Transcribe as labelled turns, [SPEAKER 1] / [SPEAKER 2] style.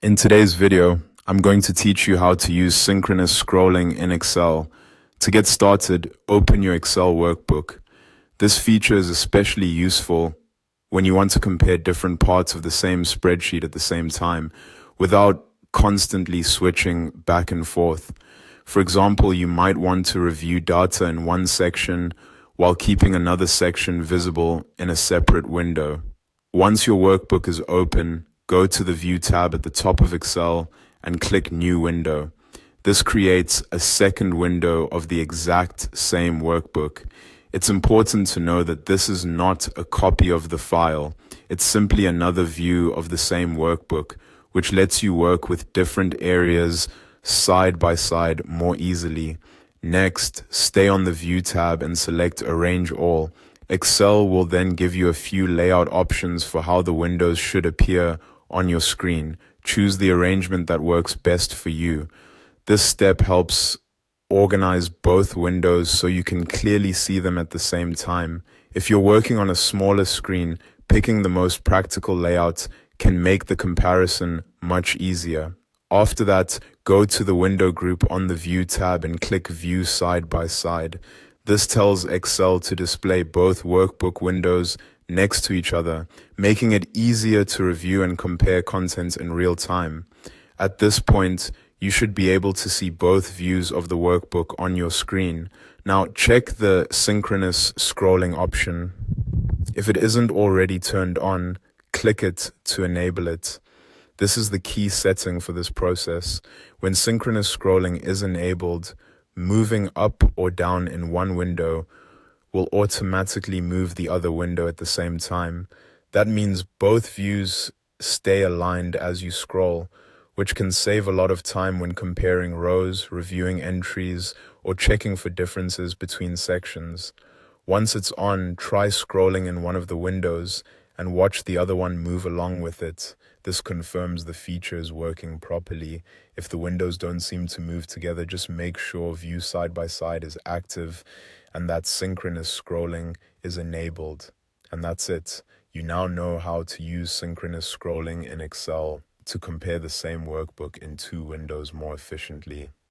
[SPEAKER 1] In today's video, I'm going to teach you how to use synchronous scrolling in Excel. To get started, open your Excel workbook. This feature is especially useful when you want to compare different parts of the same spreadsheet at the same time without constantly switching back and forth. For example, you might want to review data in one section while keeping another section visible in a separate window. Once your workbook is open, go to the View tab at the top of Excel and click New Window. This creates a second window of the exact same workbook. It's important to know that this is not a copy of the file. It's simply another view of the same workbook, which lets you work with different areas side by side more easily. Next, stay on the View tab and select Arrange All. Excel will then give you a few layout options for how the windows should appear on your screen. Choose the arrangement that works best for you. This step helps organize both windows so you can clearly see them at the same time. If you're working on a smaller screen, picking the most practical layout can make the comparison much easier. After that, go to the window group on the View tab and click View Side by Side. This tells Excel to display both workbook windows next to each other, making it easier to review and compare content in real time. At this point, you should be able to see both views of the workbook on your screen. Now, check the synchronous scrolling option. If it isn't already turned on, click it to enable it. This is the key setting for this process. When synchronous scrolling is enabled, moving up or down in one window will automatically move the other window at the same time. That means both views stay aligned as you scroll, which can save a lot of time when comparing rows, reviewing entries, or checking for differences between sections. Once it's on, try scrolling in one of the windows and watch the other one move along with it. This confirms the feature is working properly. If the windows don't seem to move together, just make sure View Side by Side is active and that synchronous scrolling is enabled. And that's it. You now know how to use synchronous scrolling in Excel to compare the same workbook in two windows more efficiently.